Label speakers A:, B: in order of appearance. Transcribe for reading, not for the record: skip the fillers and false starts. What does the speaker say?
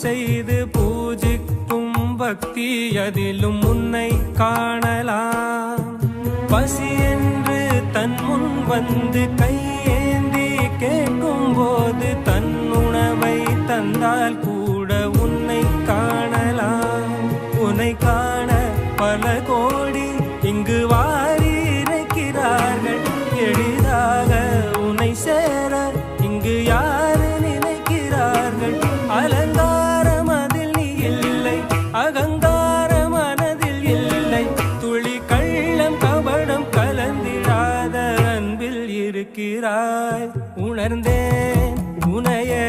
A: செய்து பூஜிக்கும் பக்தி அதிலும் உன்னை காணலாம். பசி என்று தன் முன் வந்து கையேந்தி கேட்கும் போது தன் உணவை தந்தால் கூட உன்னை காணலாம். உன்னை காண பல கோடி இங்கு வாரி இறைக்கிறார்கள். எளிதாக உன்னை சேர இங்கு யாரு நினைக்கிறார்கள். அலங்காரம் அதில் நீ இல்லை, அகங்கார மனதில் இல்லை. துளி கள்ளம் கபடம் கலந்திடாத அன்பில் இருக்கிறாய். உணர்ந்தேன் உனையே